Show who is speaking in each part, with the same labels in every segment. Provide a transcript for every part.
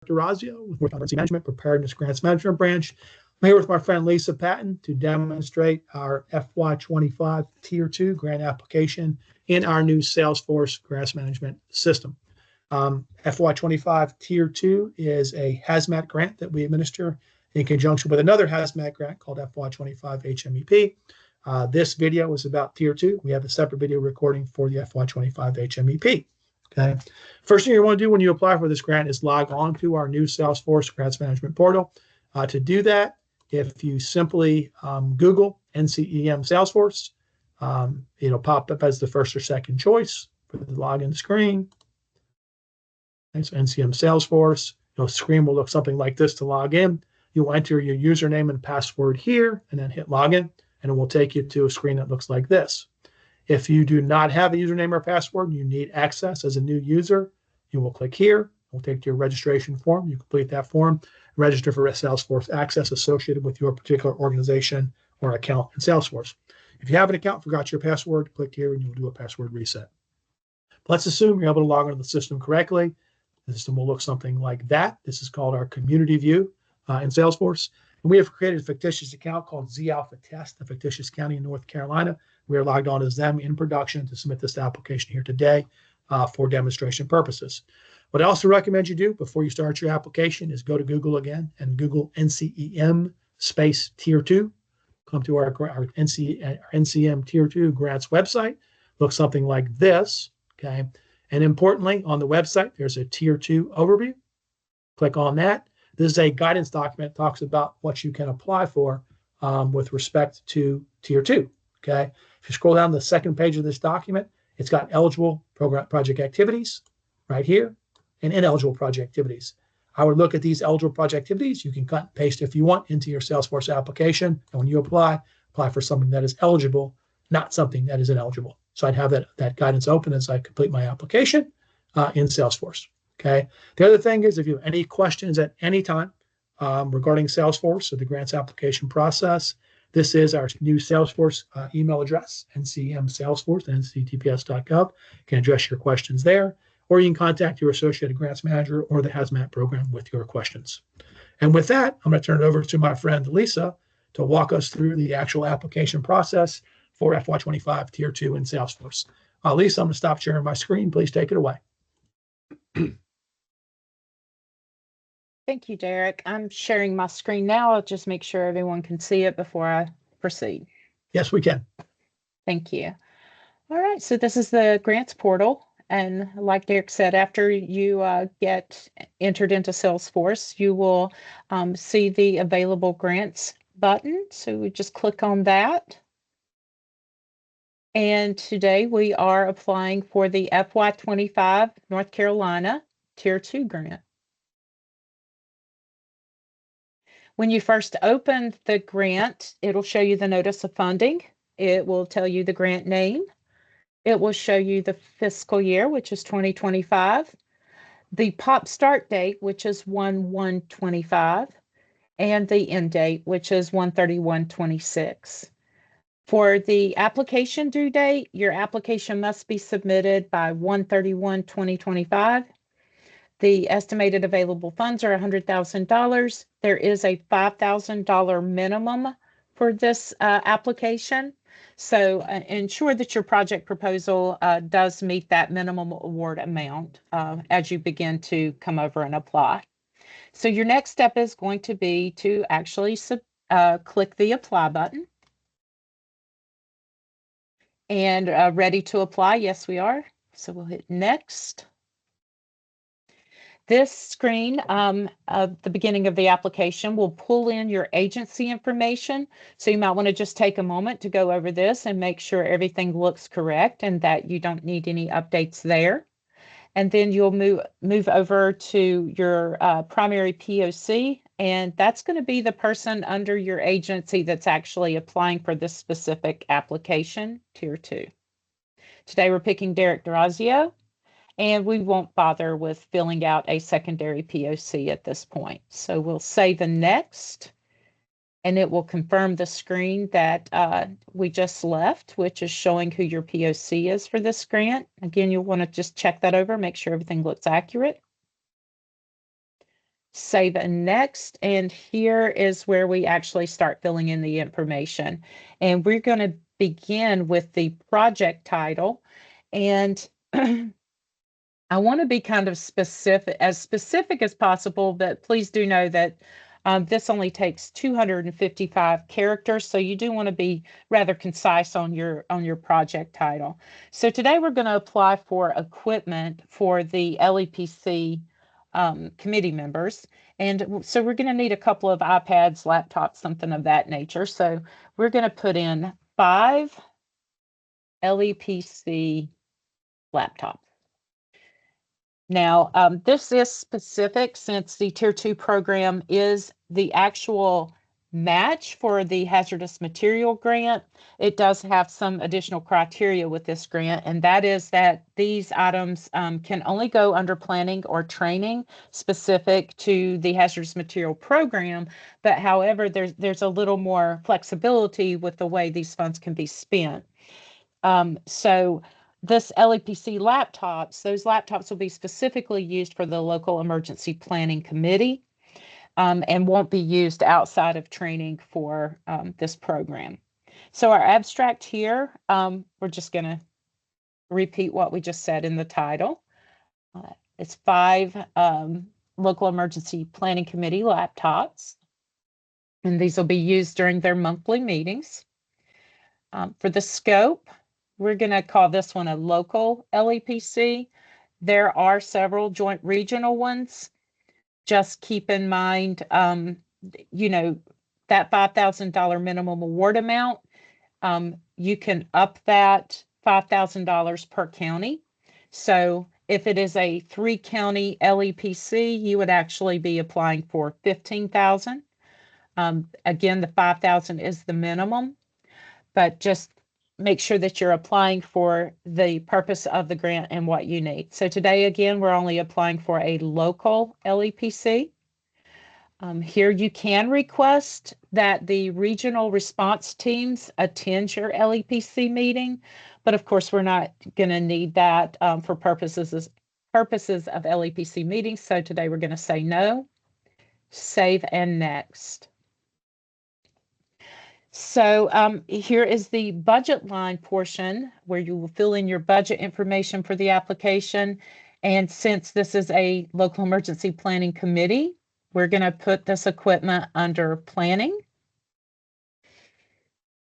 Speaker 1: Durazio with Emergency Management Preparedness Grants Management Branch. I'm here with my friend Lisa Patton to demonstrate our FY25 Tier 2 grant application in our new Salesforce Grants Management System. FY25 Tier 2 is a HMEP grant that we administer in conjunction with another HMEP grant called FY25 HMEP. This video is about Tier 2. We have a separate video recording for the FY25 HMEP. Okay. First thing you want to do when you apply for this grant is log on to our new Salesforce Grants Management Portal. To do that, if you simply Google NCEM Salesforce, it'll pop up as the first or second choice for the login screen. And so NCEM Salesforce, the screen will look something like this to log in. You'll enter your username and password here and then hit login, and it will take you to a screen that looks like this. If you do not have a username or password, you need access as a new user, you will click here. It will take you to your registration form. You complete that form, register for Salesforce access associated with your particular organization or account in Salesforce. If you have an account, forgot your password, click here and you'll do a password reset. Let's assume you're able to log into the system correctly. The system will look something like that. This is called our community view in Salesforce. And we have created a fictitious account called Z Alpha Test, a fictitious county in North Carolina. We are logged on as them in production to submit this application here today for demonstration purposes. What I also recommend you do before you start your application is go to Google again and Google NCEM space Tier 2. Come to our NCEM Tier 2 grants website. Looks something like this, okay? And importantly, on the website, there's a Tier 2 overview. Click on that. This is a guidance document that talks about what you can apply for with respect to Tier 2, okay? If you scroll down the second page of this document, it's got eligible project activities right here and ineligible project activities. I would look at these eligible project activities. You can cut and paste if you want into your Salesforce application. And when you apply for something that is eligible, not something that is ineligible. So I'd have that guidance open as I complete my application in Salesforce. Okay. The other thing is if you have any questions at any time regarding Salesforce or the grants application process, this is our new Salesforce email address, ncmsalesforce@nctps.gov. You can address your questions there, or you can contact your associated grants manager or the HMEP program with your questions. And with that, I'm going to turn it over to my friend Lisa to walk us through the actual application process for FY25 Tier 2 in Salesforce. Lisa, I'm going to stop sharing my screen. Please take it away.
Speaker 2: Thank you, Derek. I'm sharing my screen now. I'll just make sure everyone can see it before I proceed.
Speaker 1: Yes, we can.
Speaker 2: Thank you. All right, so this is the grants portal. And like Derek said, after you get entered into Salesforce, you will see the available grants button. So we just click on that. And today we are applying for the FY25 North Carolina Tier 2 grant. When you first open the grant, it'll show you the notice of funding. It will tell you the grant name. It will show you the fiscal year, which is 2025, the POP start date, which is 1/1/25, and the end date, which is 1/31/26. For the application due date, your application must be submitted by 1/31/2025. The estimated available funds are $100,000. There is a $5,000 minimum for this application. So ensure that your project proposal does meet that minimum award amount as you begin to come over and apply. So your next step is going to be to actually click the apply button. And ready to apply? Yes, we are. So we'll hit next. This screen at the beginning of the application will pull in your agency information. So you might want to just take a moment to go over this and make sure everything looks correct and that you don't need any updates there. And then you'll move over to your primary POC, and that's going to be the person under your agency that's actually applying for this specific application, Tier 2. Today we're picking Derek Durazio. And we won't bother with filling out a secondary POC at this point. So we'll say the next, and it will confirm the screen that we just left, which is showing who your POC is for this grant. Again, you'll want to just check that over, make sure everything looks accurate. Save and next. And here is where we actually start filling in the information. And we're going to begin with the project title. And I want to be kind of specific as possible, but please do know that this only takes 255 characters, so you do want to be rather concise on your project title. So today we're going to apply for equipment for the LEPC committee members, and so we're going to need a couple of iPads, laptops, something of that nature. So we're going to put in 5 LEPC laptops. Now, this is specific since the Tier 2 program is the actual match for the hazardous material grant. It does have some additional criteria with this grant, and that is that these items can only go under planning or training specific to the hazardous material program. But however, there's a little more flexibility with the way these funds can be spent. So this LEPC laptops, those laptops will be specifically used for the local emergency planning committee and won't be used outside of training for this program. So our abstract here, we're just going to repeat what we just said in the title. It's 5 local emergency planning committee laptops, and these will be used during their monthly meetings. For the scope, we're going to call this one a local LEPC. There are several joint regional ones. Just keep in mind, you know, that $5,000 minimum award amount, you can up that $5,000 per county. So if it is a 3-county LEPC, you would actually be applying for $15,000. Again, the $5,000 is the minimum, but just make sure that you're applying for the purpose of the grant and what you need. So today, again, we're only applying for a local LEPC. Here you can request that the regional response teams attend your LEPC meeting, but of course we're not going to need that for purposes of LEPC meetings. So today we're going to say no, save and next. So here is the budget line portion where you will fill in your budget information for the application. And since this is a local emergency planning committee, we're going to put this equipment under planning.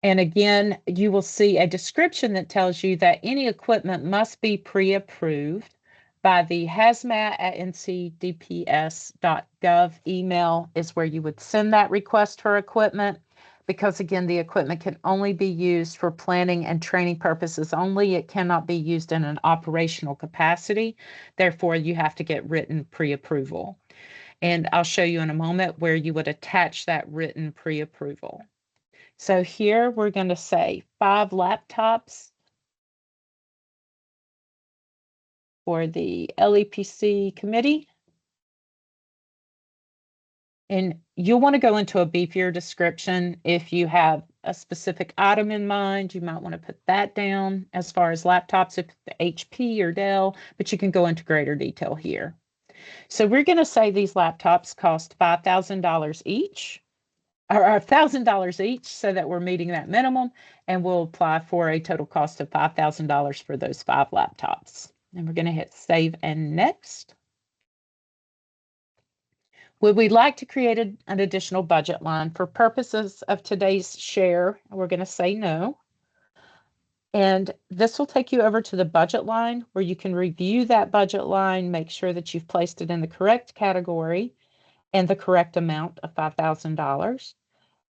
Speaker 2: And again, you will see a description that tells you that any equipment must be pre-approved by the hazmat@ncdps.gov email is where you would send that request for equipment. Because again, the equipment can only be used for planning and training purposes only. It cannot be used in an operational capacity. Therefore, you have to get written pre-approval. And I'll show you in a moment where you would attach that written pre-approval. So here we're going to say 5 laptops for the LEPC committee. And you'll want to go into a beefier description. If you have a specific item in mind, you might want to put that down as far as laptops, if the HP or Dell, but you can go into greater detail here. So we're going to say these laptops cost $5,000 each, or $1,000 each, so that we're meeting that minimum, and we'll apply for a total cost of $5,000 for those 5 laptops. And we're going to hit save and next. Would we like to create an additional budget line? For purposes of today's share, we're going to say no. And this will take you over to the budget line where you can review that budget line, make sure that you've placed it in the correct category and the correct amount of $5,000.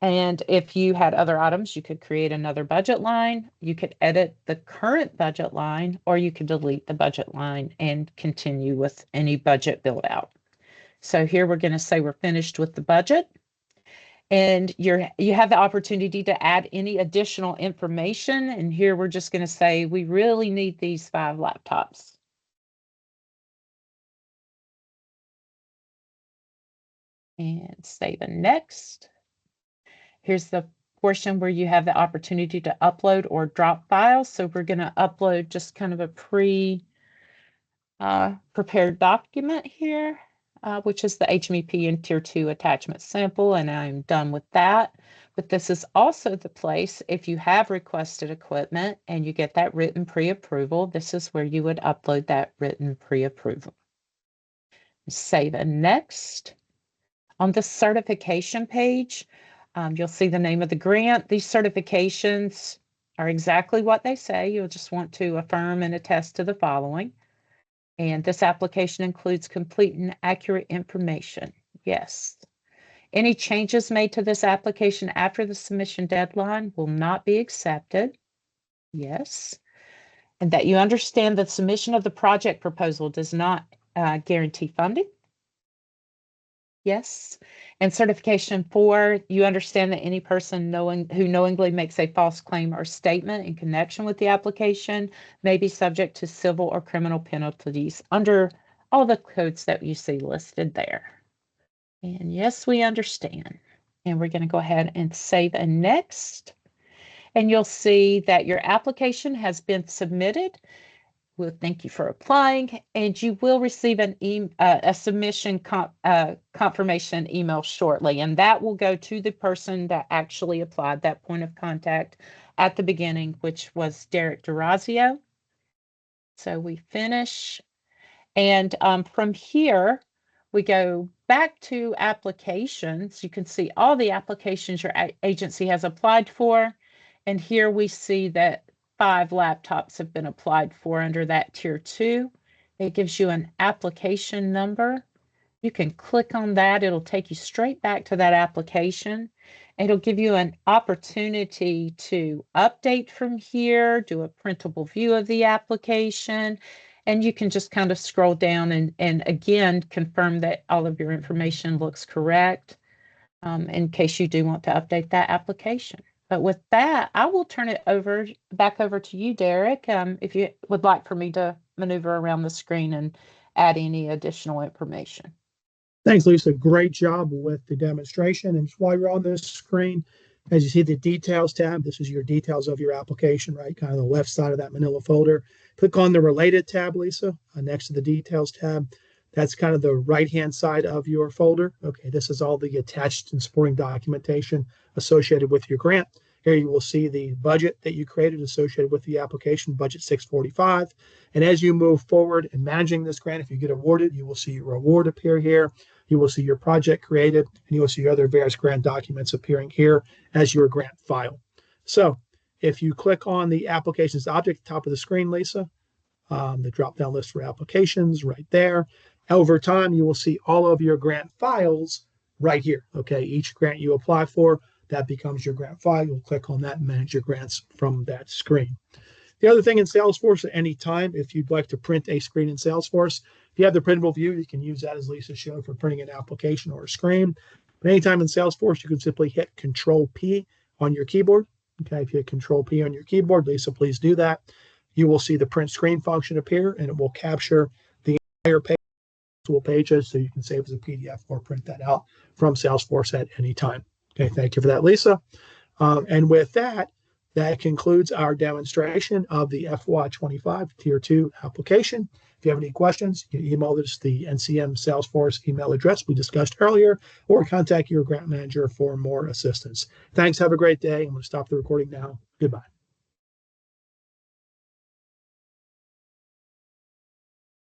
Speaker 2: And if you had other items, you could create another budget line. You could edit the current budget line, or you could delete the budget line and continue with any budget build out. So here we're going to say we're finished with the budget, and you have the opportunity to add any additional information. And here we're just going to say we really need these 5 laptops. And save and next. Here's the portion where you have the opportunity to upload or drop files. So we're going to upload just kind of a prepared document here. which is the HMEP and Tier 2 attachment sample, and I'm done with that. But this is also the place, if you have requested equipment and you get that written pre-approval, this is where you would upload that written pre-approval. Save and next. On the certification page, you'll see the name of the grant. These certifications are exactly what they say. You'll just want to affirm and attest to the following. And this application includes complete and accurate information. Yes. Any changes made to this application after the submission deadline will not be accepted. Yes. And that you understand that submission of the project proposal does not guarantee funding. Yes. And certification 4, you understand that any person who knowingly makes a false claim or statement in connection with the application may be subject to civil or criminal penalties under all the codes that you see listed there. And yes, we understand. And we're going to go ahead and save and next. And you'll see that your application has been submitted. We'll thank you for applying, and you will receive a submission confirmation email shortly, and that will go to the person that actually applied, that point of contact at the beginning, which was Derek Durazio. So we finish, and from here, we go back to applications. You can see all the applications your agency has applied for, and here we see that 5 laptops have been applied for under that Tier 2. It gives you an application number. You can click on that. It'll take you straight back to that application. It'll give you an opportunity to update from here, do a printable view of the application, and you can just kind of scroll down and again, confirm that all of your information looks correct in case you do want to update that application. But with that, I will turn it back over to you, Derek, if you would like for me to maneuver around the screen and add any additional information.
Speaker 1: Thanks, Lisa. Great job with the demonstration. And while you're on this screen, as you see the details tab, this is your details of your application, right? Kind of the left side of that manila folder. Click on the related tab, Lisa, next to the details tab. That's kind of the right-hand side of your folder. Okay, this is all the attached and supporting documentation associated with your grant. Here you will see the budget that you created associated with the application, budget 645. And as you move forward in managing this grant, if you get awarded, you will see your award appear here. You will see your project created, and you will see other various grant documents appearing here as your grant file. So if you click on the applications object at the top of the screen, Lisa, the drop-down list for applications right there. Over time, you will see all of your grant files right here. Okay, each grant you apply for, that becomes your grant file. You'll click on that and manage your grants from that screen. The other thing in Salesforce, at any time, if you'd like to print a screen in Salesforce, if you have the printable view, you can use that, as Lisa showed, for printing an application or a screen. But anytime in Salesforce, you can simply hit Control-P on your keyboard. Okay, if you hit Control-P on your keyboard, Lisa, please do that. You will see the print screen function appear, and it will capture the entire page, pages, so you can save as a PDF or print that out from Salesforce at any time. Okay, thank you for that, Lisa. And with that, that concludes our demonstration of the FY25 Tier 2 application. If you have any questions, you can email us the NCM Salesforce email address we discussed earlier, or contact your grant manager for more assistance. Thanks. Have a great day. I'm going to stop the recording now. Goodbye.